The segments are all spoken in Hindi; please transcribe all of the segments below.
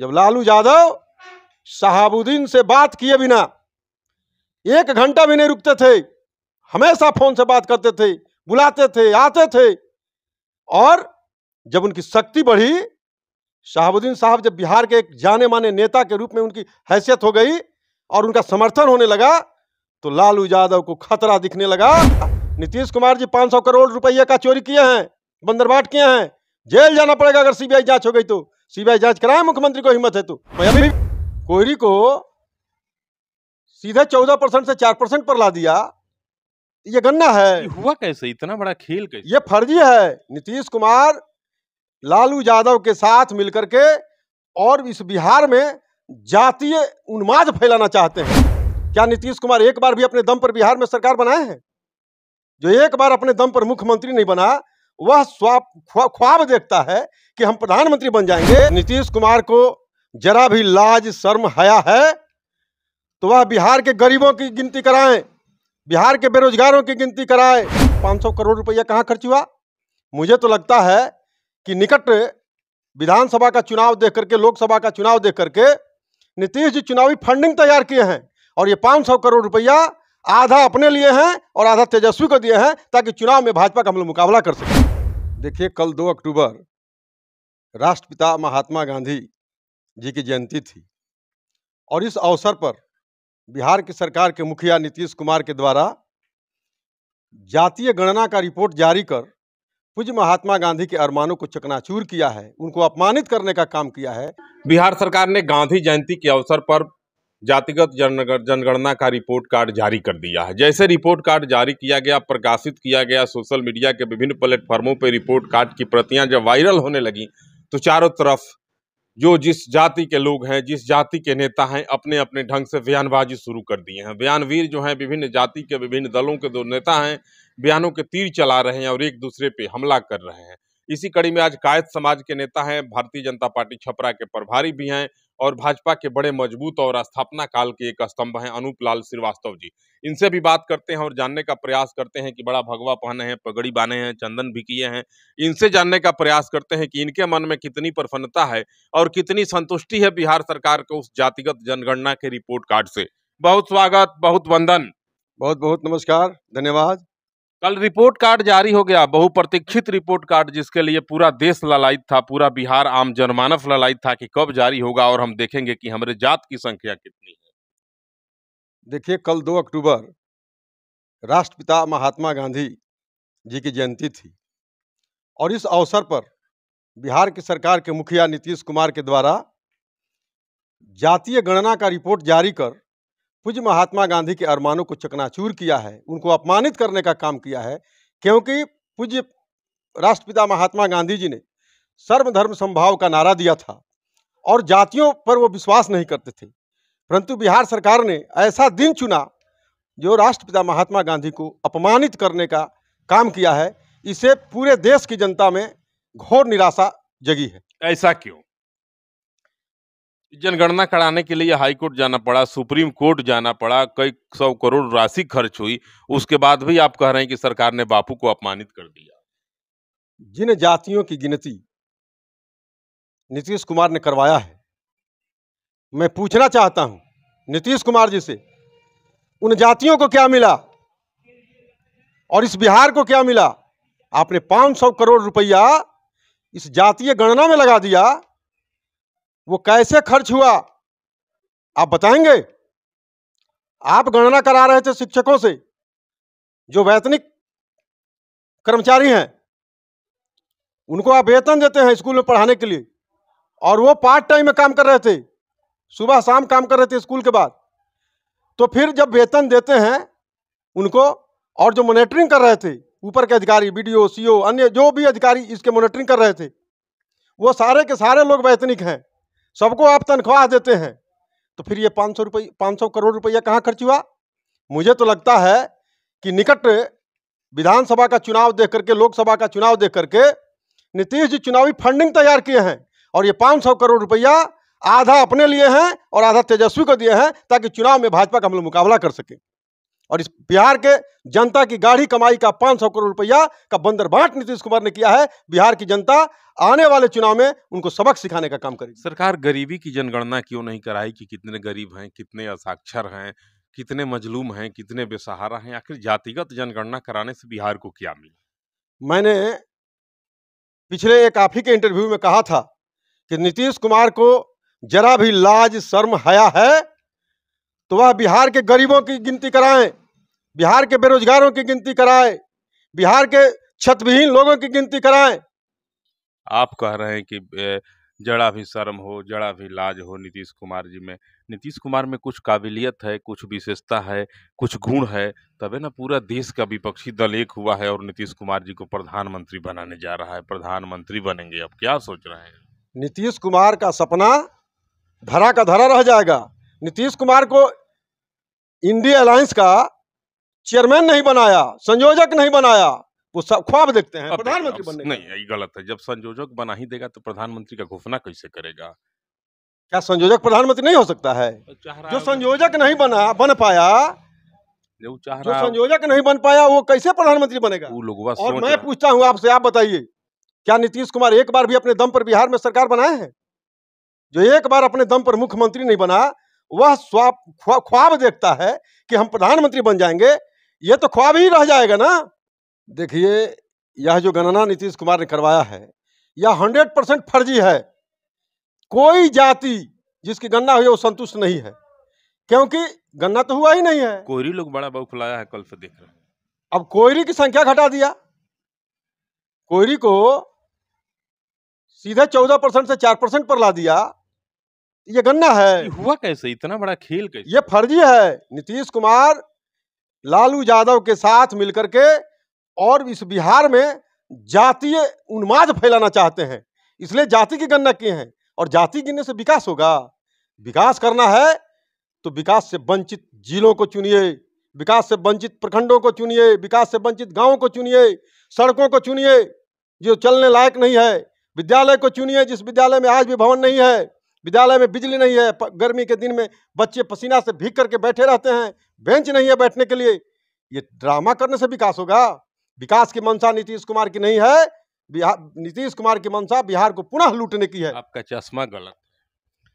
जब लालू यादव शहाबुद्दीन से बात किए बिना 1 घंटा भी नहीं रुकते थे, हमेशा फोन से बात करते थे, बुलाते थे, आते थे। और जब उनकी शक्ति बढ़ी, शहाबुद्दीन साहब जब बिहार के एक जाने माने नेता के रूप में उनकी हैसियत हो गई और उनका समर्थन होने लगा, तो लालू यादव को खतरा दिखने लगा। नीतीश कुमार जी 500 करोड़ रुपये का चोरी किए हैं, बंदरबाट किए हैं, जेल जाना पड़ेगा अगर सीबीआई जांच हो गई तो। सीबीआई जांच कराए, मुख्यमंत्री को हिम्मत है तो। अभी कोयरी को सीधे 14% से 4% पर ला दिया। ये गन्ना है। हुआ कैसे? इतना बड़ा खेल कैसे? ये फर्जी है। नीतीश कुमार लालू यादव के साथ मिलकर के और इस बिहार में जातीय उन्माद फैलाना चाहते हैं। क्या नीतीश कुमार एक बार भी अपने दम पर बिहार में सरकार बनाए हैं? जो एक बार अपने दम पर मुख्यमंत्री नहीं बना, वह ख्वाब देखता है कि हम प्रधानमंत्री बन जाएंगे। नीतीश कुमार को जरा भी लाज शर्म हया है तो वह बिहार के गरीबों की गिनती कराएं, बिहार के बेरोजगारों की गिनती कराएं। 500 करोड़ रुपया कहां खर्च हुआ? मुझे तो लगता है कि निकट विधानसभा का चुनाव देख करके, लोकसभा का चुनाव देख करके नीतीश जी चुनावी फंडिंग तैयार किए हैं और ये 500 करोड़ रुपया आधा अपने लिए हैं और आधा तेजस्वी को दिए हैं ताकि चुनाव में भाजपा का हम लोग मुकाबला कर सकें। देखिए, कल 2 अक्टूबर राष्ट्रपिता महात्मा गांधी जी की जयंती थी और इस अवसर पर बिहार की सरकार के मुखिया नीतीश कुमार के द्वारा जातीय गणना का रिपोर्ट जारी कर पूज्य महात्मा गांधी के अरमानों को चकनाचूर किया है, उनको अपमानित करने का काम किया है। बिहार सरकार ने गांधी जयंती के अवसर पर जातिगत जनगणना का रिपोर्ट कार्ड जारी कर दिया है। जैसे रिपोर्ट कार्ड जारी किया गया, प्रकाशित किया गया, सोशल मीडिया के विभिन्न प्लेटफॉर्मों पर रिपोर्ट कार्ड की प्रतियां जब वायरल होने लगी तो चारों तरफ जो जिस जाति के लोग हैं, जिस जाति के नेता हैं, अपने अपने ढंग से बयानबाजी शुरू कर दिए हैं। बयानवीर जो हैं, विभिन्न जाति के विभिन्न दलों के जो नेता हैं, बयानों के तीर चला रहे हैं और एक दूसरे पे हमला कर रहे हैं। इसी कड़ी में आज कायस्थ समाज के नेता हैं, भारतीय जनता पार्टी छपरा के प्रभारी भी हैं और भाजपा के बड़े मजबूत और स्थापना काल के एक स्तंभ हैं अनूप लाल श्रीवास्तव जी। इनसे भी बात करते हैं और जानने का प्रयास करते हैं कि बड़ा भगवा पहने हैं, पगड़ी बांधे हैं, चंदन भी किए हैं। इनसे जानने का प्रयास करते हैं कि इनके मन में कितनी प्रसन्नता है और कितनी संतुष्टि है बिहार सरकार को उस जातिगत जनगणना के रिपोर्ट कार्ड से। बहुत स्वागत, बहुत वंदन। बहुत बहुत नमस्कार, धन्यवाद। कल रिपोर्ट कार्ड जारी हो गया, बहुप्रतीक्षित रिपोर्ट कार्ड, जिसके लिए पूरा देश ललायित था, पूरा बिहार आम जनमानस ललायित था कि कब जारी होगा और हम देखेंगे कि हमारे जात की संख्या कितनी है। देखिए, कल 2 अक्टूबर राष्ट्रपिता महात्मा गांधी जी की जयंती थी और इस अवसर पर बिहार की सरकार के मुखिया नीतीश कुमार के द्वारा जातीय गणना का रिपोर्ट जारी कर पूज्य महात्मा गांधी के अरमानों को चकनाचूर किया है, उनको अपमानित करने का काम किया है। क्योंकि पूज्य राष्ट्रपिता महात्मा गांधी जी ने सर्वधर्म समभाव का नारा दिया था और जातियों पर वो विश्वास नहीं करते थे, परंतु बिहार सरकार ने ऐसा दिन चुना जो राष्ट्रपिता महात्मा गांधी को अपमानित करने का काम किया है। इसे पूरे देश की जनता में घोर निराशा जगी है। ऐसा क्यों? जनगणना कराने के लिए हाईकोर्ट जाना पड़ा, सुप्रीम कोर्ट जाना पड़ा, कई 100 करोड़ राशि खर्च हुई, उसके बाद भी आप कह रहे हैं कि सरकार ने बापू को अपमानित कर दिया। जिन जातियों की गिनती नीतीश कुमार ने करवाया है, मैं पूछना चाहता हूं नीतीश कुमार जी से, उन जातियों को क्या मिला और इस बिहार को क्या मिला? आपने 500 करोड़ रुपया इस जातीय गणना में लगा दिया, वो कैसे खर्च हुआ आप बताएंगे? आप गणना करा रहे थे शिक्षकों से, जो वैतनिक कर्मचारी हैं, उनको आप वेतन देते हैं स्कूल में पढ़ाने के लिए और वो पार्ट टाइम में काम कर रहे थे, सुबह शाम काम कर रहे थे स्कूल के बाद। तो फिर जब वेतन देते हैं उनको और जो मॉनिटरिंग कर रहे थे, ऊपर के अधिकारी, बीडीओ, सीओ, अन्य जो भी अधिकारी इसके मॉनिटरिंग कर रहे थे, वो सारे के सारे लोग वैतनिक हैं, सबको आप तनख्वाह देते हैं। तो फिर ये 500 करोड़ रुपया कहाँ खर्च हुआ? मुझे तो लगता है कि निकट विधानसभा का चुनाव देख करके, लोकसभा का चुनाव देख करके नीतीश जी चुनावी फंडिंग तैयार किए हैं और ये 500 करोड़ रुपया आधा अपने लिए हैं और आधा तेजस्वी को दिए हैं ताकि चुनाव में भाजपा का हम लोग मुकाबला कर सकें। और इस बिहार के जनता की गाढ़ी कमाई का 500 करोड़ रुपया का बंदरबाट नीतीश कुमार ने किया है। बिहार की जनता आने वाले चुनाव में उनको सबक सिखाने का काम करेगी। सरकार गरीबी की जनगणना क्यों नहीं कराई कि कितने गरीब हैं, कितने असाक्षर हैं, कितने मजलूम हैं, कितने बेसहारा हैं? आखिर जातिगत जनगणना कराने से बिहार को क्या मिला? मैंने पिछले एक आप ही के इंटरव्यू में कहा था कि नीतीश कुमार को जरा भी लाज शर्म हया है तो वह बिहार के गरीबों की गिनती कराएं, बिहार के बेरोजगारों की गिनती कराएं, बिहार के छतविहीन लोगों की गिनती कराएं। आप कह रहे हैं कि जरा भी शर्म हो, जरा भी लाज हो नीतीश कुमार जी में। नीतीश कुमार में कुछ काबिलियत है, कुछ विशेषता है, कुछ गुण है, तबे ना पूरा देश का विपक्षी दल एक हुआ है और नीतीश कुमार जी को प्रधानमंत्री बनाने जा रहा है। प्रधानमंत्री बनेंगे, अब क्या सोच रहे हैं? नीतीश कुमार का सपना धरा का धरा रह जाएगा। नीतीश कुमार को इंडिया अलायंस का चेयरमैन नहीं बनाया, संयोजक नहीं बनाया, वो सब ख्वाब देखते हैं प्रधानमंत्री बनने का। नहीं, ये गलत है। जब संयोजक बना ही देगा तो प्रधानमंत्री का घोषणा कैसे करेगा? क्या संयोजक प्रधानमंत्री नहीं हो सकता है? जो संयोजक नहीं बन पाया, जो संयोजक नहीं बन पाया वो कैसे प्रधानमंत्री बनेगा? और मैं पूछता हूं आपसे, आप बताइए, क्या नीतीश कुमार एक बार भी अपने दम पर बिहार में सरकार बनाए हैं? जो एक बार अपने दम पर मुख्यमंत्री नहीं बना, वह ख्वाब देखता है कि हम प्रधानमंत्री बन जाएंगे। ये तो ख्वाब ही रह जाएगा ना। देखिए, यह जो गणना नीतीश कुमार ने करवाया है यह 100% फर्जी है। कोई जाति जिसकी गणना हुई वो संतुष्ट नहीं है, क्योंकि गणना तो हुआ ही नहीं है। कोयरी लोग बड़ा बौखलाया है, कल से देख रहे हैं। अब कोयरी की संख्या घटा दिया, कोयरी को सीधे 14% से 4% पर ला दिया। ये गणना है। हुआ कैसे? इतना बड़ा खेल कैसे? ये फर्जी है। नीतीश कुमार लालू यादव के साथ मिलकर के और इस बिहार में जातीय उन्माद फैलाना चाहते हैं, इसलिए जाति की गणना किए हैं। और जाति गिनने से विकास होगा? विकास करना है तो विकास से वंचित जिलों को चुनिए, विकास से वंचित प्रखंडों को चुनिए, विकास से वंचित गांवों को चुनिए, सड़कों को चुनिए जो चलने लायक नहीं है, विद्यालय को चुनिए जिस विद्यालय में आज भी भवन नहीं है, विद्यालय में बिजली नहीं है, गर्मी के दिन में बच्चे पसीना से भीग करके बैठे रहते हैं, बेंच नहीं है बैठने के लिए। ये ड्रामा करने से विकास होगा? विकास की मंशा नीतीश कुमार की नहीं है। नीतीश कुमार की मंशा बिहार को पुनः लूटने की है। आपका चश्मा गलत है।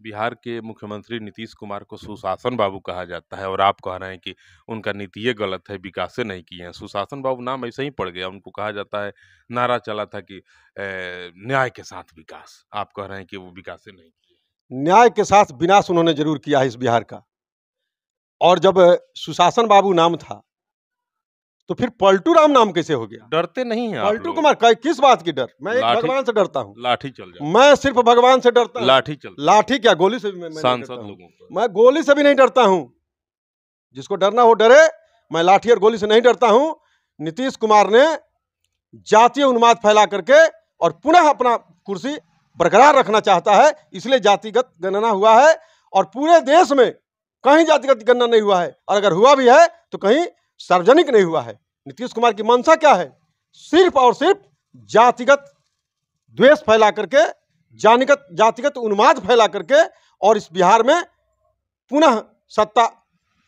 बिहार के मुख्यमंत्री नीतीश कुमार को सुशासन बाबू कहा जाता है और आप कह रहे हैं कि उनका नीति गलत है, विकास नहीं किए हैं। सुशासन बाबू नाम ऐसे ही पड़ गया। उनको कहा जाता है, नारा चला था कि न्याय के साथ विकास। आप कह रहे हैं कि वो विकास नहीं किए। न्याय के साथ विनाश उन्होंने जरूर किया है इस बिहार का। और जब सुशासन बाबू नाम था तो फिर पलटू राम नाम कैसे हो गया? डरते नहीं हैं पलटू कुमार? किस बात की डर? मैं एक भगवान से डरता हूँ। लाठी चल जाए। मैं सिर्फ भगवान से डरता हूँ। लाठी क्या, गोली से भी सांसद लोगों को मैं गोली से भी नहीं डरता हूँ। जिसको डरना हो डरे, मैं लाठी और गोली से नहीं डरता हूँ। नीतीश कुमार ने जातीय उन्माद फैला करके और पुनः अपना कुर्सी बरकरार रखना चाहता है, इसलिए जातिगत गणना हुआ है। और पूरे देश में कहीं जातिगत गणना नहीं हुआ है, और अगर हुआ भी है तो कहीं सार्वजनिक नहीं हुआ है। नीतीश कुमार की मंशा क्या है? सिर्फ और सिर्फ जातिगत द्वेष फैला करके, जातिगत उन्माद फैला करके और इस बिहार में पुनः सत्ता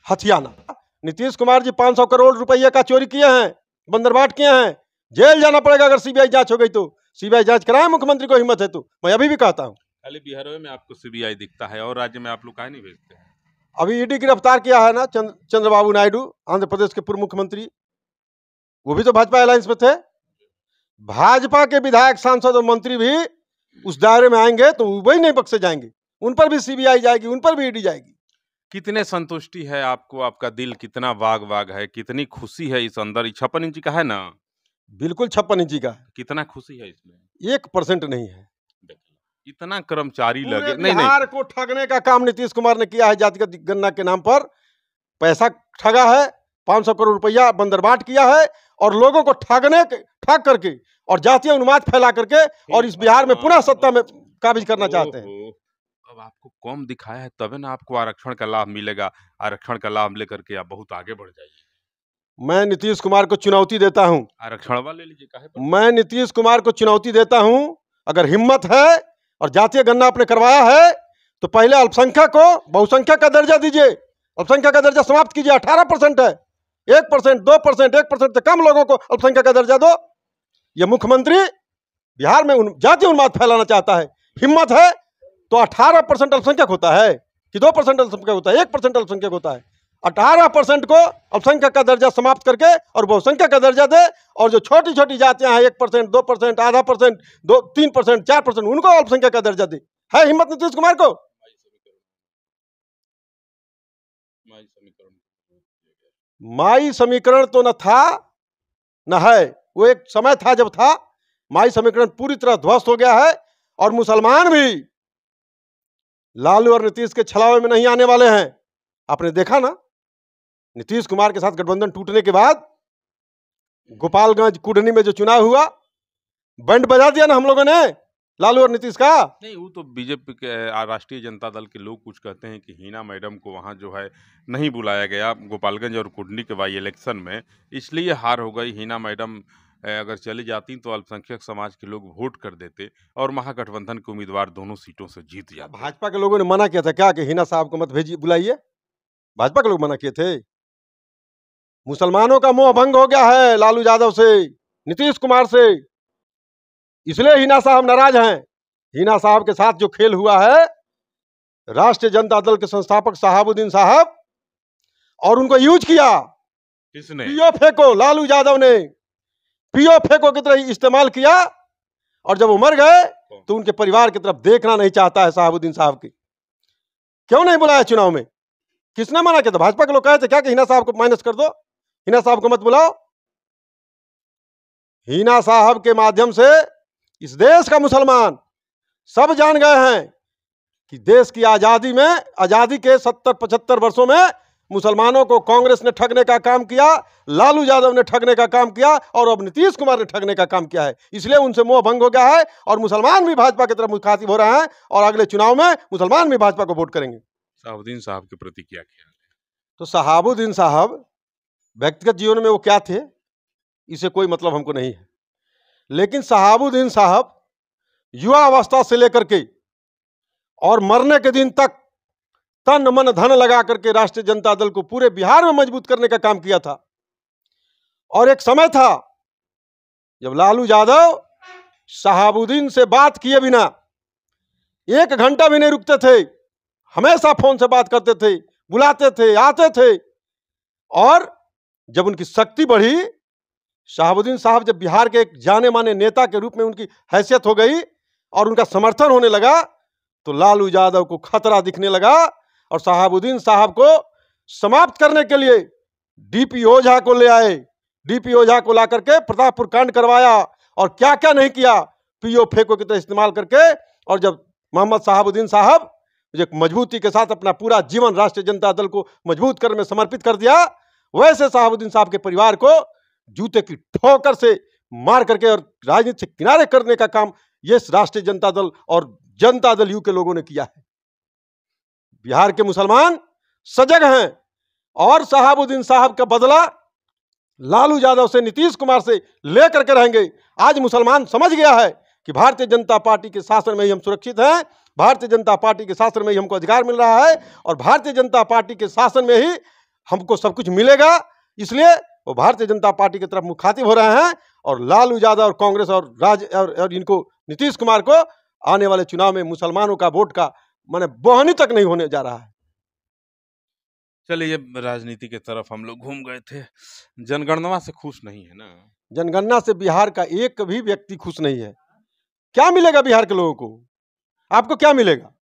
हथियाना। नीतीश कुमार जी 500 करोड़ रुपये का चोरी किए हैं, बंदरबाट किए हैं, जेल जाना पड़ेगा अगर सीबीआई जांच हो गई तो। सीबीआई जांच कराए, मुख्यमंत्री को हिम्मत है तो। मैं अभी भी कहता हूं, खाली बिहार में आपको सीबीआई दिखता है और राज्य में आप लोग काहे नहीं भेजते हैं? अभी ईडी गिरफ्तार किया है ना चंद्रबाबू नायडू, आंध्र प्रदेश के पूर्व मुख्यमंत्री। वो भी तो भाजपा अलायंस में थे। भाजपा के विधायक, सांसद और मंत्री भी उस दायरे में आएंगे तो वही नहीं बख्शे जाएंगे। उन पर भी सीबीआई जाएगी, उन पर भी ईडी जाएगी। कितने संतुष्टि है आपको? आपका दिल कितना वाग है? कितनी खुशी है इस अंदर? 56 इंची का है ना? बिल्कुल 56 इंची का। कितना खुशी है इसमें? 1% नहीं है। इतना कर्मचारी लगे बिहार को ठगने का काम नीतीश कुमार ने किया है। जातिगत गणना के नाम पर पैसा ठगा है, 500 करोड़ रुपया बंदरबाट किया है और लोगों को ठग करके और जातीय उन्माद फैला करके और इस बिहार में पुनः सत्ता में काबिज करना चाहते हैं। अब आपको कम दिखाया है तभी ना आपको आरक्षण का लाभ मिलेगा। आरक्षण का लाभ लेकर के आप बहुत आगे बढ़ जाइए। मैं नीतीश कुमार को चुनौती देता हूं। आरक्षण वाले लीजिए, काहे? मैं नीतीश कुमार को चुनौती देता हूं, अगर हिम्मत है और जातीय गणना आपने करवाया है तो पहले अल्पसंख्यक को बहुसंख्यक का दर्जा दीजिए। अल्पसंख्यक का दर्जा समाप्त कीजिए। 18% है, 1%, 2%, 1% से कम लोगों को अल्पसंख्यक का दर्जा दो। ये मुख्यमंत्री बिहार में जातीय उन्माद फैलाना चाहता है, हिम्मत है तो 18% अल्पसंख्यक होता है कि 2% अल्पसंख्यक होता है, 1% अल्पसंख्यक होता है। 18% को अल्पसंख्यक का दर्जा समाप्त करके और बहुसंख्यक का दर्जा दे, और जो छोटी छोटी जातियां हैं 1%, 2%, आधा परसेंट, 3%, 4%, उनको अल्पसंख्यक का दर्जा दे। है हिम्मत नीतीश कुमार को? माई समीकरण तो न था न है। वो एक समय था जब था, माई समीकरण पूरी तरह ध्वस्त हो गया है, और मुसलमान भी लालू और नीतीश के छलावे में नहीं आने वाले हैं। आपने देखा ना, नीतीश कुमार के साथ गठबंधन टूटने के बाद गोपालगंज कुढ़नी में जो चुनाव हुआ, बैंड बजा दिया ना हम लोगों ने लालू और नीतीश का। नहीं, वो तो बीजेपी के राष्ट्रीय जनता दल के लोग कुछ कहते हैं कि हिना मैडम को वहाँ जो है नहीं बुलाया गया गोपालगंज और कुढ़नी के बाई इलेक्शन में, इसलिए हार हो गई। हिना मैडम अगर चली जाती तो अल्पसंख्यक समाज के लोग वोट कर देते और महागठबंधन के उम्मीदवार दोनों सीटों से जीत जाते। भाजपा के लोगों ने मना किया था क्या कि हिना साहब को मत भेजिए, बुलाइए? भाजपा के लोग मना किए थे। मुसलमानों का मोह भंग हो गया है लालू यादव से, नीतीश कुमार से, इसलिए हिना साहब नाराज हैं। हिना साहब के साथ जो खेल हुआ है राष्ट्रीय जनता दल के संस्थापक शहाबुद्दीन साहब, और उनको यूज किया। किसने? पियो फेंको, लालू यादव ने पियो फेंको की तरह इस्तेमाल किया, और जब वो मर गए तो उनके परिवार की तरफ देखना नहीं चाहता है शहाबुद्दीन साहब की। क्यों नहीं बुलाया चुनाव में? किसने मना किया था? भाजपा के लोग कहे थे क्या कि हिना साहब को माइनस कर दो, हिना साहब को मत बुलाओ? हिना साहब के माध्यम से इस देश का मुसलमान सब जान गए हैं कि देश की आजादी में, आजादी के 70-75 वर्षों में मुसलमानों को कांग्रेस ने ठगने का काम किया, लालू यादव ने ठगने का काम किया, और अब नीतीश कुमार ने ठगने का काम किया है। इसलिए उनसे मोह भंग हो गया है, और मुसलमान भी भाजपा की तरफ मुखातिब हो रहे हैं, और अगले चुनाव में मुसलमान भी भाजपा को वोट करेंगे। शहाबुद्दीन साहब के प्रति क्या ख्याल है? तो शहाबुद्दीन साहब व्यक्तिगत जीवन में वो क्या थे, इसे कोई मतलब हमको नहीं है, लेकिन शहाबुद्दीन साहब युवा अवस्था से लेकर के और मरने के दिन तक तन मन धन लगा करके राष्ट्रीय जनता दल को पूरे बिहार में मजबूत करने का काम किया था। और एक समय था जब लालू यादव शहाबुद्दीन से बात किए बिना 1 घंटा भी नहीं रुकते थे, हमेशा फोन से बात करते थे, बुलाते थे, आते थे। और जब उनकी शक्ति बढ़ी, शहाबुद्दीन साहब जब बिहार के एक जाने माने नेता के रूप में उनकी हैसियत हो गई और उनका समर्थन होने लगा, तो लालू यादव को खतरा दिखने लगा, और शहाबुद्दीन साहब को समाप्त करने के लिए डीपी ओझा को ले आए। डीपी ओझा को ला करके प्रतापपुर कांड करवाया, और क्या क्या नहीं किया, पियो फेंको की तरह इस्तेमाल करके। और जब मोहम्मद शहाबुद्दीन साहब जो मजबूती के साथ अपना पूरा जीवन राष्ट्रीय जनता दल को मजबूत करने में समर्पित कर दिया, वैसे शहाबुद्दीन साहब के परिवार को जूते की ठोकर से मार करके और राजनीति से किनारे करने का काम ये राष्ट्रीय जनता दल और जनता दल यू के लोगों ने किया है। बिहार के मुसलमान सजग हैं, और शहाबुद्दीन साहब का बदला लालू यादव से, नीतीश कुमार से लेकर के रहेंगे। आज मुसलमान समझ गया है कि भारतीय जनता पार्टी के शासन में ही हम सुरक्षित हैं, भारतीय जनता पार्टी के शासन में ही हमको अधिकार मिल रहा है, और भारतीय जनता पार्टी के शासन में ही हमको सब कुछ मिलेगा। इसलिए वो भारतीय जनता पार्टी की तरफ मुखातिब हो रहे हैं, और लालू यादव और कांग्रेस और इनको नीतीश कुमार को आने वाले चुनाव में मुसलमानों का वोट का माने बोहनी तक नहीं होने जा रहा है। चलिए, राजनीति के तरफ हम लोग घूम गए थे। जनगणना से खुश नहीं है ना? जनगणना से बिहार का एक भी व्यक्ति खुश नहीं है। क्या मिलेगा बिहार के लोगों को? आपको क्या मिलेगा?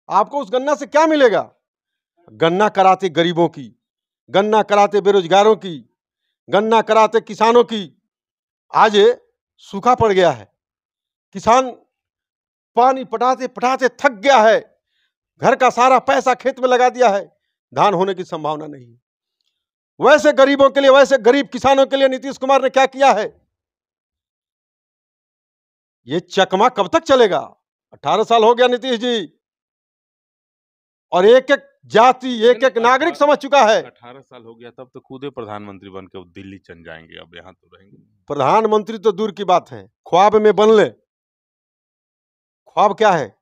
आपको उस गणना से क्या मिलेगा? गणना कराते गरीबों की, गणना कराते बेरोजगारों की, गणना कराते किसानों की। आज सूखा पड़ गया है, किसान पानी पटाते पटाते थक गया है, घर का सारा पैसा खेत में लगा दिया है, धान होने की संभावना नहीं। वैसे गरीबों के लिए, वैसे गरीब किसानों के लिए नीतीश कुमार ने क्या किया है? ये चकमा कब तक चलेगा? 18 साल हो गया नीतीश जी, और एक एक जाति, एक एक नागरिक समझ चुका है। 18 साल हो गया, तब तो खुद ही प्रधानमंत्री बन के दिल्ली चल जाएंगे, अब यहाँ तो रहेंगे। प्रधानमंत्री तो दूर की बात है, ख्वाब में बन ले। ख्वाब क्या है?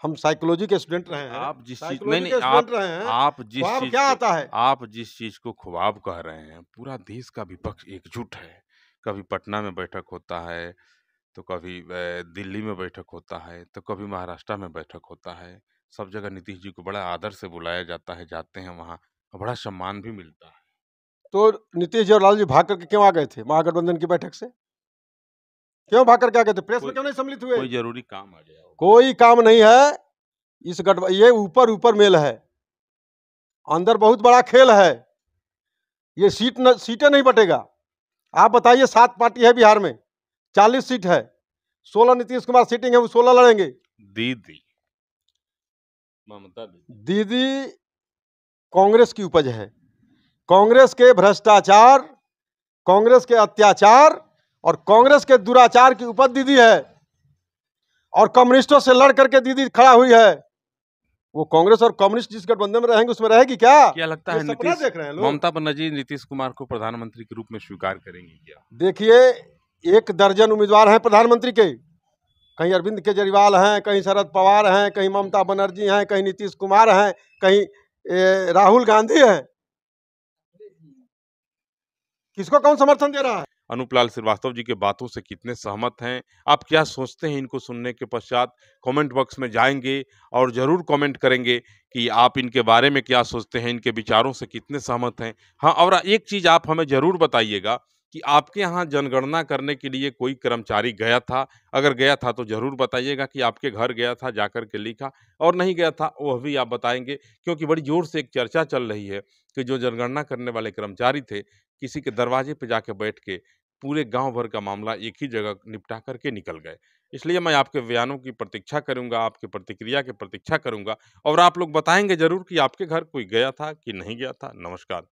हम साइकोलॉजी के स्टूडेंट रहे हैं। आप जिस चीज साइकोलॉजी नहीं, के स्टूडेंट रहे हैं। आप जिस ख्वाब चीज क्या को- आता है? आप जिस चीज को ख्वाब कह रहे हैं, पूरा देश का विपक्ष एकजुट है। कभी पटना में बैठक होता है, तो कभी दिल्ली में बैठक होता है, तो कभी महाराष्ट्र में बैठक होता है। सब जगह नीतीश जी को बड़ा आदर से बुलाया जाता है, जाते हैं वहाँ, और बड़ा सम्मान भी मिलता है। तो नीतीश जी और लालू जी भाग करके क्यों आ गए थे महागठबंधन की बैठक से? क्यों भाग करके आ गए थे? प्रेस में क्यों नहीं सम्मिलित हुए? कोई जरूरी काम आ गया होगा। कोई काम नहीं है। इस ये ऊपर ऊपर मेल है, अंदर बहुत बड़ा खेल है। ये सीटें नहीं बटेगा। आप बताइए, 7 पार्टी है बिहार में, 40 सीट है, 16 नीतीश कुमार सीटिंग है, वो 16 लड़ेंगे। दीदी ममता दीदी कांग्रेस की उपज है। कांग्रेस के भ्रष्टाचार, कांग्रेस के अत्याचार और कांग्रेस के दुराचार की उपज दीदी है। और कम्युनिस्टों से लड़ करके दीदी खड़ा हुई है। वो कांग्रेस और कम्युनिस्ट जिस गठबंधन में रहेंगे उसमें रहेगी क्या लगता है नीतीश देख रहे हैं लोग? ममता बनर्जी नीतीश कुमार को प्रधानमंत्री के रूप में स्वीकार करेंगी क्या? देखिए, 1 दर्जन उम्मीदवार हैं प्रधानमंत्री के। कहीं अरविंद केजरीवाल हैं, कहीं शरद पवार हैं, कहीं ममता बनर्जी हैं, कहीं नीतीश कुमार हैं, कहीं राहुल गांधी हैं। किसको कौन समर्थन दे रहा है? अनूपलाल श्रीवास्तव जी के बातों से कितने सहमत हैं, आप क्या सोचते हैं इनको सुनने के पश्चात? कमेंट बॉक्स में जाएंगे और ज़रूर कमेंट करेंगे कि आप इनके बारे में क्या सोचते हैं, इनके विचारों से कितने सहमत हैं। हाँ, और एक चीज़ आप हमें ज़रूर बताइएगा कि आपके यहाँ जनगणना करने के लिए कोई कर्मचारी गया था? अगर गया था तो ज़रूर बताइएगा कि आपके घर गया था, जाकर के लिखा, और नहीं गया था वह भी आप बताएंगे, क्योंकि बड़ी ज़ोर से एक चर्चा चल रही है कि जो जनगणना करने वाले कर्मचारी थे, किसी के दरवाजे पे जाके बैठ के पूरे गांव भर का मामला एक ही जगह निपटा करके निकल गए। इसलिए मैं आपके बयानों की प्रतीक्षा करूंगा, आपकी प्रतिक्रिया की प्रतीक्षा करूंगा, और आप लोग बताएंगे ज़रूर कि आपके घर कोई गया था कि नहीं गया था। नमस्कार।